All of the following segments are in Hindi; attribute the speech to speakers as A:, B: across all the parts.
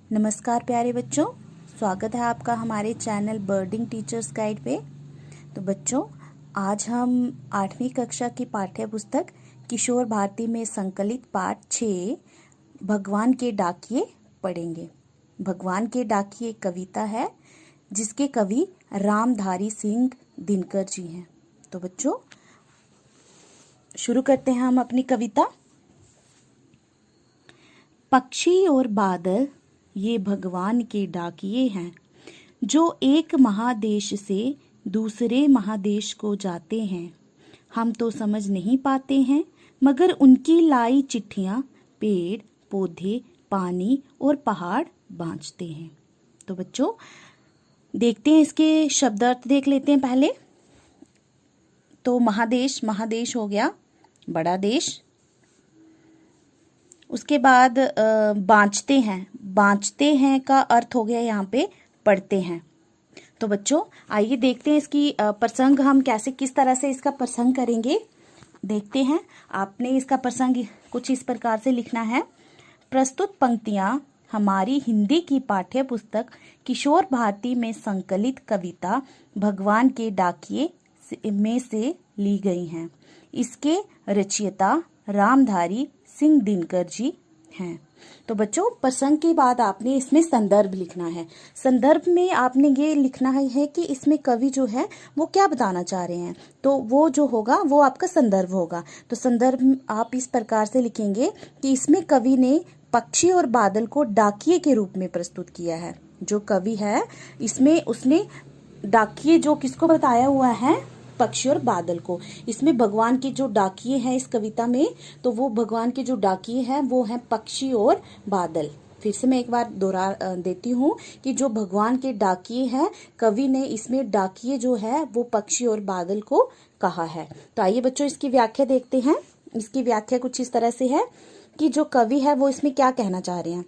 A: नमस्कार प्यारे बच्चों, स्वागत है आपका हमारे चैनल बर्डिंग टीचर्स गाइड पे। तो बच्चों, आज हम 8वीं कक्षा की पाठ्य पुस्तक किशोर भारती में संकलित पाठ 6 भगवान के डाकिये पढ़ेंगे। भगवान के डाकिये कविता है जिसके कवि रामधारी सिंह दिनकर जी हैं। तो बच्चों, शुरू करते हैं हम अपनी कविता। पक्षी और बादल ये भगवान के डाकिये हैं, जो एक महादेश से दूसरे महादेश को जाते हैं। हम तो समझ नहीं पाते हैं, मगर उनकी लाई चिट्ठियाँ पेड़ पौधे पानी और पहाड़ बाँचते हैं। तो बच्चों, देखते हैं इसके शब्दार्थ देख लेते हैं पहले। तो महादेश हो गया बड़ा देश। उसके बाद बाँचते हैं का अर्थ हो गया यहाँ पे पढ़ते हैं। तो बच्चों, आइए देखते हैं इसकी प्रसंग हम किस तरह से इसका प्रसंग करेंगे। देखते हैं। आपने इसका प्रसंग कुछ इस प्रकार से लिखना है। प्रस्तुत पंक्तियाँ हमारी हिंदी की पाठ्य पुस्तक किशोर भारती में संकलित कविता भगवान के डाकिये में से ली गई हैं। इसके रचयिता रामधारी सिंह दिनकर जी हैं। तो बच्चों, प्रसंग के बाद आपने इसमें संदर्भ लिखना है। संदर्भ में आपने ये लिखना है कि इसमें कवि जो है वो क्या बताना चाह रहे हैं। तो वो जो होगा वो आपका संदर्भ होगा। तो संदर्भ आप इस प्रकार से लिखेंगे कि इसमें कवि ने पक्षी और बादल को डाकिये के रूप में प्रस्तुत किया है। जो कवि है इसमें उसने डाकिये जो किसको बताया हुआ है, पक्षी और बादल को। इसमें भगवान के जो डाकिये हैं इस कविता में, तो वो भगवान के जो डाकिये हैं वो हैं पक्षी और बादल। फिर से मैं एक बार दोहरा देती हूँ कि जो भगवान के डाकिये हैं, कवि ने इसमें डाकिये जो है वो पक्षी और बादल को कहा है। तो आइए बच्चों, इसकी व्याख्या देखते हैं। इसकी व्याख्या कुछ इस तरह से है कि जो कवि है वो इसमें क्या कहना चाह रहे हैं।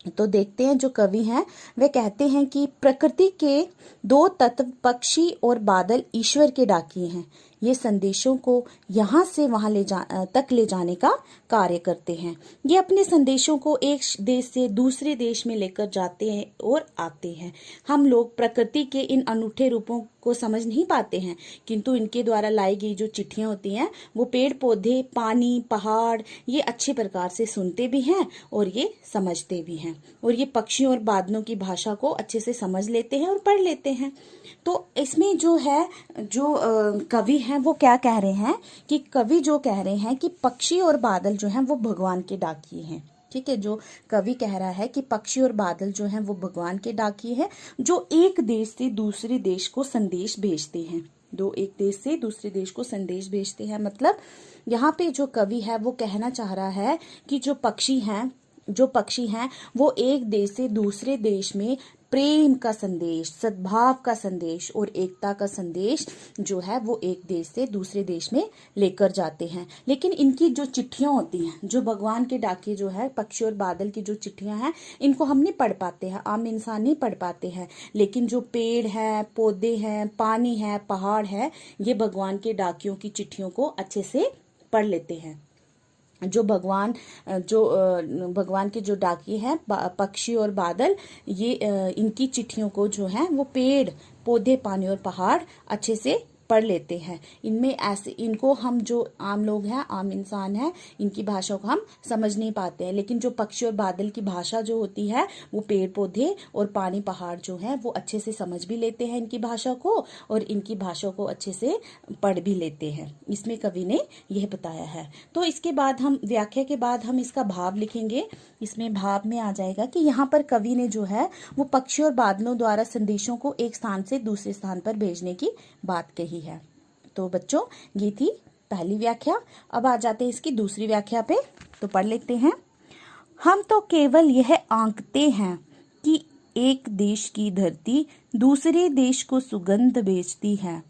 A: तो देखते हैं। जो कवि हैं वे कहते हैं कि प्रकृति के दो तत्व पक्षी और बादल ईश्वर के डाकिये हैं। ये संदेशों को यहाँ से वहाँ तक ले जाने का कार्य करते हैं। ये अपने संदेशों को एक देश से दूसरे देश में लेकर जाते हैं और आते हैं। हम लोग प्रकृति के इन अनूठे रूपों को समझ नहीं पाते हैं, किंतु इनके द्वारा लाई गई जो चिट्ठियाँ होती हैं वो पेड़ पौधे पानी पहाड़ ये अच्छे प्रकार से सुनते भी हैं और ये समझते भी हैं, और ये पक्षियों और बादलों की भाषा को अच्छे से समझ लेते हैं और पढ़ लेते हैं। तो इसमें जो है जो कवि हैं वो क्या कह रहे हैं कि कवि जो कह रहे हैं कि पक्षी और बादल जो हैं वो भगवान के डाकिये हैं। ठीक है, जो कवि कह रहा है कि पक्षी और बादल जो हैं वो भगवान के डाकिये हैं, जो एक देश से दूसरे देश को संदेश भेजते हैं। एक देश से दूसरे देश को संदेश भेजते हैं। मतलब यहाँ पे जो कवि है वो कहना चाह रहा है कि जो पक्षी हैं वो एक देश से दूसरे देश में प्रेम का संदेश, सद्भाव का संदेश और एकता का संदेश जो है वो एक देश से दूसरे देश में लेकर जाते हैं। लेकिन इनकी जो चिट्ठियां होती हैं, जो भगवान के डाकिये जो है पक्षी और बादल की जो चिट्ठियां हैं, इनको हम नहीं पढ़ पाते हैं, आम इंसान नहीं पढ़ पाते हैं। लेकिन जो पेड़ है पौधे हैं पानी है पहाड़ है, ये भगवान के डाकियों की चिट्ठियों को अच्छे से पढ़ लेते हैं। जो भगवान के जो डाकिये हैं पक्षी और बादल, ये इनकी चिट्ठियों को जो है वो पेड़ पौधे पानी और पहाड़ अच्छे से पढ़ लेते हैं। इनमें ऐसे इनको हम जो आम लोग हैं, आम इंसान हैं, इनकी भाषा को हम समझ नहीं पाते हैं। लेकिन जो पक्षी और बादल की भाषा जो होती है वो पेड़ पौधे और पानी पहाड़ जो है वो अच्छे से समझ भी लेते हैं इनकी भाषा को, और इनकी भाषा को अच्छे से पढ़ भी लेते हैं। इसमें कवि ने यह बताया है। तो इसके बाद हम व्याख्या के बाद हम इसका भाव लिखेंगे। इसमें भाव में आ जाएगा कि यहाँ पर कवि ने जो है वो पक्षी और बादलों द्वारा संदेशों को एक स्थान से दूसरे स्थान पर भेजने की बात कही है। तो बच्चों, ये थी पहली व्याख्या। अब आ जाते हैं इसकी दूसरी व्याख्या पे। तो पढ़ लेते हैं। हम तो केवल यह आंकते हैं कि एक देश की धरती दूसरे देश को सुगंध भेजती है,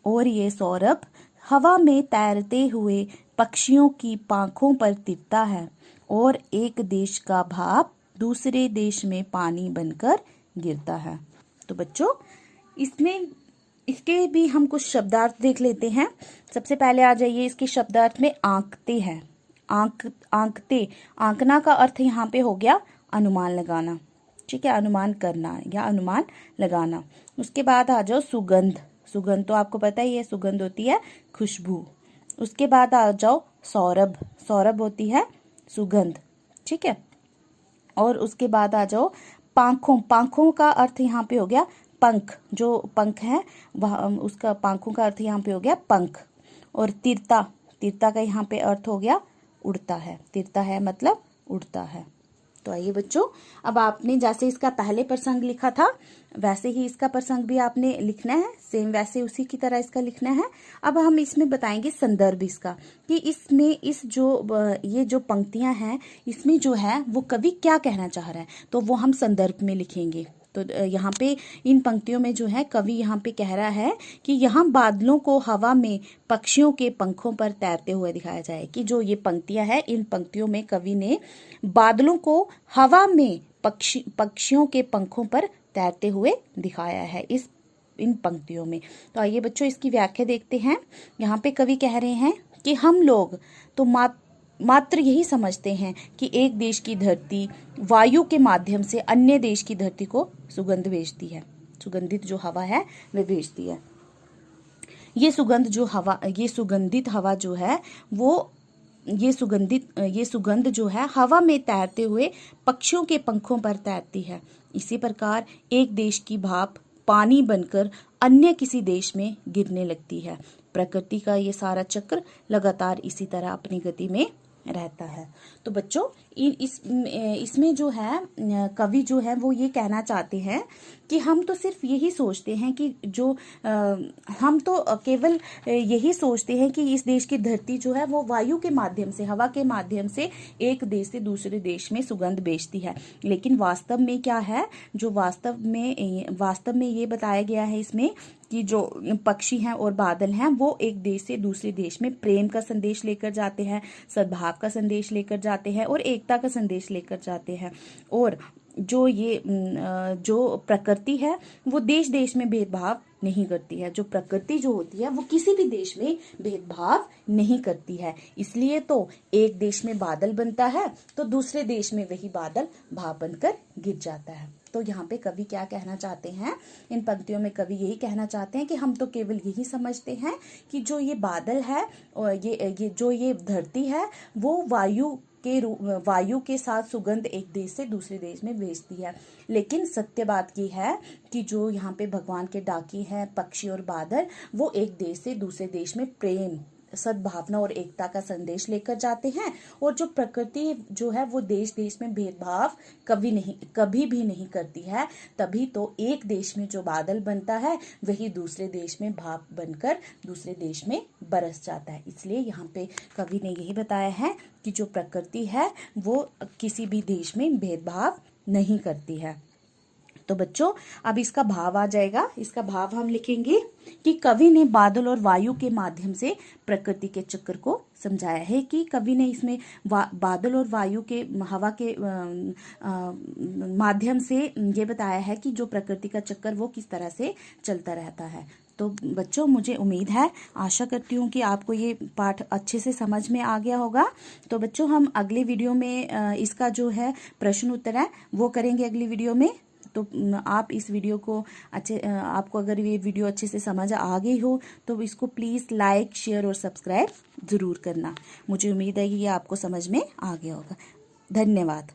A: और ये सौरभ हवा में तैरते हुए पक्षियों की पांखों पर तिरता है, और एक देश का भाप दूसरे देश में पानी बनकर गिरता है। तो बच्चों, इसके भी हम कुछ शब्दार्थ देख लेते हैं। सबसे पहले आ जाइए इसके शब्दार्थ में आंकते हैं। आंकते, आंकना का अर्थ यहाँ पे हो गया अनुमान लगाना। ठीक है, अनुमान करना या अनुमान लगाना। उसके बाद आ जाओ सुगंध। सुगंध तो आपको पता ही है, सुगंध होती है खुशबू। उसके बाद आ जाओ सौरभ। सौरभ होती है सुगंध, ठीक है। और उसके बाद आ जाओ पांखों। पांखों का अर्थ यहाँ पे हो गया पंख, जो पंख है वह, उसका पांखों का अर्थ यहाँ पे हो गया पंख। और तीर्ता, तीर्ता का यहाँ पे अर्थ हो गया उड़ता है। तीर्ता है मतलब उड़ता है। तो आइए बच्चों, अब आपने जैसे इसका पहले प्रसंग लिखा था वैसे ही इसका प्रसंग भी आपने लिखना है, सेम वैसे उसी की तरह इसका लिखना है। अब हम इसमें बताएंगे संदर्भ इसका, कि इसमें ये जो पंक्तियां हैं इसमें जो है वो कवि क्या कहना चाह रहा है, तो वो हम संदर्भ में लिखेंगे। तो यहाँ पे इन पंक्तियों में जो है कवि यहाँ पे कह रहा है कि यहाँ बादलों को हवा में पक्षियों के पंखों पर तैरते हुए दिखाया जाए। कि जो ये पंक्तियां हैं, इन पंक्तियों में कवि ने बादलों को हवा में पक्षियों के पंखों पर तैरते हुए दिखाया है इन पंक्तियों में। तो आइए बच्चों इसकी व्याख्या देखते हैं। यहाँ पे कवि कह रहे हैं कि हम लोग तो मात्र यही समझते हैं कि एक देश की धरती वायु के माध्यम से अन्य देश की धरती को सुगंध भेजती है। सुगंधित जो हवा है वे भेजती है। ये सुगंधित हवा जो है वो ये सुगंध जो है हवा में तैरते हुए पक्षियों के पंखों पर तैरती है। इसी प्रकार एक देश की भाप पानी बनकर अन्य किसी देश में गिरने लगती है। प्रकृति का ये सारा चक्र लगातार इसी तरह अपनी गति में रहता है। तो बच्चों इसमें जो है कवि जो है वो ये कहना चाहते हैं कि हम तो सिर्फ यही सोचते हैं कि हम तो केवल यही सोचते हैं कि इस देश की धरती जो है वो वायु के माध्यम से, हवा के माध्यम से एक देश से दूसरे देश में सुगंध भेजती है। लेकिन वास्तव में क्या है, जो वास्तव में ये बताया गया है इसमें कि जो पक्षी हैं और बादल हैं वो एक देश से दूसरे देश में प्रेम का संदेश लेकर जाते हैं, सद्भाव का संदेश लेकर जाते हैं और एकता का संदेश लेकर जाते हैं। और जो प्रकृति है वो देश देश में भेदभाव नहीं करती है। जो प्रकृति जो होती है वो किसी भी देश में भेदभाव नहीं करती है। इसलिए तो एक देश में बादल बनता है तो दूसरे देश में वही बादल भाप बनकर गिर जाता है। तो यहाँ पे कवि क्या कहना चाहते हैं, इन पंक्तियों में कवि यही कहना चाहते हैं कि हम तो केवल यही समझते हैं कि जो ये बादल है और ये धरती है वो वायु के साथ सुगंध एक देश से दूसरे देश में भेजती है। लेकिन सत्य बात की है कि जो यहाँ पे भगवान के डाकी हैं पक्षी और बादल, वो एक देश से दूसरे देश में प्रेम, सद्भावना और एकता का संदेश लेकर जाते हैं। और जो प्रकृति जो है वो देश देश में भेदभाव कभी भी नहीं करती है। तभी तो एक देश में जो बादल बनता है वही दूसरे देश में भाप बनकर दूसरे देश में बरस जाता है। इसलिए यहाँ पे कवि ने यही बताया है कि जो प्रकृति है वो किसी भी देश में भेदभाव नहीं करती है। तो बच्चों अब इसका भाव आ जाएगा। इसका भाव हम लिखेंगे कि कवि ने बादल और वायु के माध्यम से प्रकृति के चक्र को समझाया है। कि कवि ने इसमें बादल और वायु के हवा के माध्यम से ये बताया है कि जो प्रकृति का चक्कर वो किस तरह से चलता रहता है। तो बच्चों मुझे उम्मीद है, आशा करती हूँ कि आपको ये पाठ अच्छे से समझ में आ गया होगा। तो बच्चों हम अगले वीडियो में इसका जो है प्रश्न उत्तर है वो करेंगे अगली वीडियो में। तो आप इस वीडियो को आपको अगर ये वीडियो अच्छे से समझ आ गई हो तो इसको प्लीज़ लाइक, शेयर और सब्सक्राइब ज़रूर करना। मुझे उम्मीद है कि ये आपको समझ में आ गया होगा। धन्यवाद।